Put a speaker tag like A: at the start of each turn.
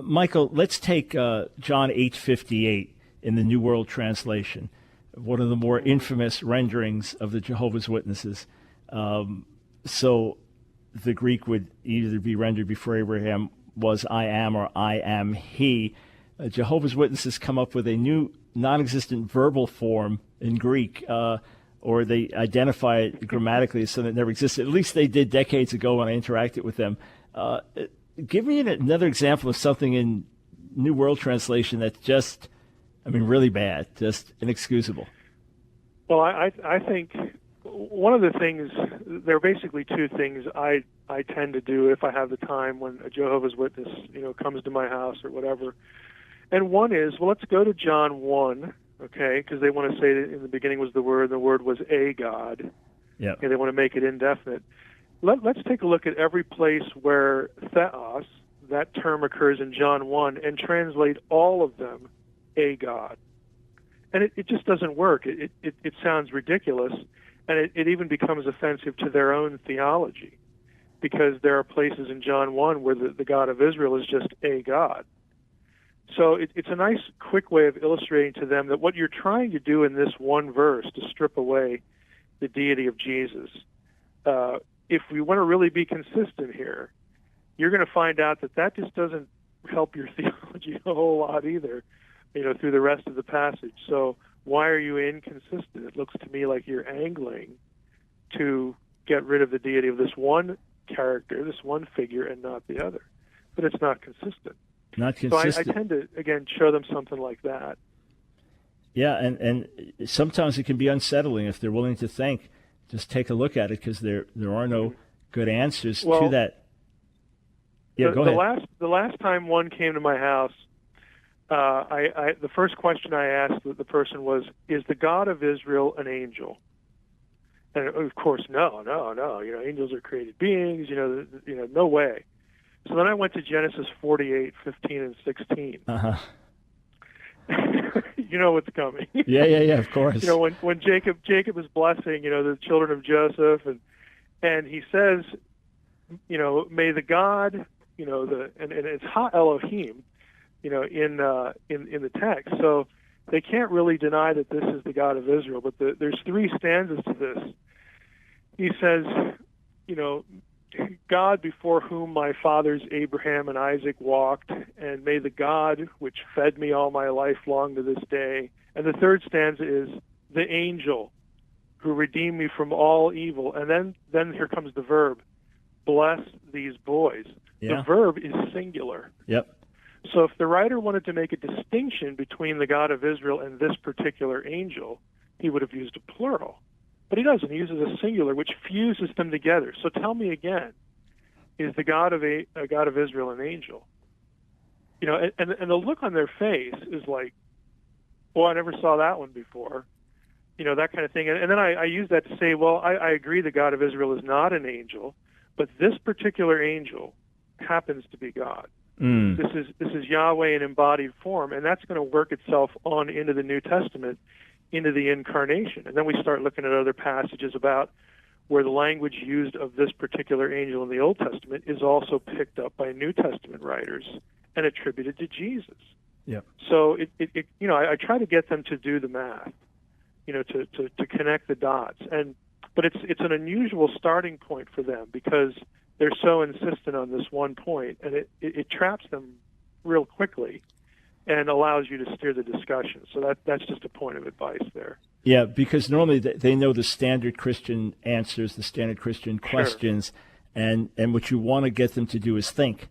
A: Michael, let's take John 8:58 in the New World Translation, one of the more infamous renderings of the Jehovah's Witnesses. So the Greek would either be rendered before Abraham was I am or I am he. Jehovah's Witnesses come up with a new non-existent verbal form in Greek, or they identify it grammatically as something that never existed. At least they did decades ago when I interacted with them. Give me another example of something in New World Translation that's just, really bad, just inexcusable.
B: Well, I think one of the things, there are basically two things I tend to do if I have the time when a Jehovah's Witness, comes to my house or whatever. And one is, well, let's go to John 1, okay, because they want to say that in the beginning was the Word, and the Word was a God.
A: Yeah.
B: Okay, they want to make it indefinite. Let's take a look at every place where theos, that term occurs in John 1, and translate all of them a God. And it just doesn't work. It sounds ridiculous, and it even becomes offensive to their own theology, because there are places in John 1 where the God of Israel is just a God. So it's a nice, quick way of illustrating to them that what you're trying to do in this one verse, to strip away the deity of Jesus, if we want to really be consistent here, you're going to find out that just doesn't help your theology a whole lot either, through the rest of the passage. So why are you inconsistent? It looks to me like you're angling to get rid of the deity of this one character, this one figure, and not the other. But it's not consistent.
A: Not consistent.
B: So I tend to, again, show them something like that.
A: Yeah, and sometimes it can be unsettling if they're willing to think. Just take a look at it, because there are no good answers to that. Yeah, go ahead.
B: The last time one came to my house, the first question I asked the person was, "Is the God of Israel an angel?" And of course, no. Angels are created beings. No way. So then I went to Genesis 48, 15, and 16.
A: Uh-huh.
B: You know what's coming.
A: Yeah, of course.
B: When Jacob is blessing, the children of Joseph, and he says, may the God, and it's Ha Elohim, in the text. So they can't really deny that this is the God of Israel. But there's three stanzas to this. He says, God before whom my fathers Abraham and Isaac walked, and may the God which fed me all my life long to this day. And the third stanza is the angel who redeemed me from all evil. And then here comes the verb, bless these boys. Yeah. The verb is singular.
A: Yep.
B: So if the writer wanted to make a distinction between the God of Israel and this particular angel, he would have used a plural. But he doesn't. He uses a singular, which fuses them together. So tell me again, is the God of a God of Israel an angel? And the look on their face is like, well, I never saw that one before. That kind of thing. And then I use that to say, well, I agree the God of Israel is not an angel, but this particular angel happens to be God.
A: Mm.
B: This is Yahweh in embodied form, and that's going to work itself on into the New Testament, into the incarnation. And then we start looking at other passages about where the language used of this particular angel in the Old Testament is also picked up by New Testament writers and attributed to Jesus.
A: Yep.
B: So I try to get them to do the math, to connect the dots. But it's an unusual starting point for them, because they're so insistent on this one point, and it traps them real quickly and allows you to steer the discussion. So that's just a point of advice there.
A: Yeah, because normally they know the standard Christian answers, the standard Christian questions, and what you want to get them to do is think.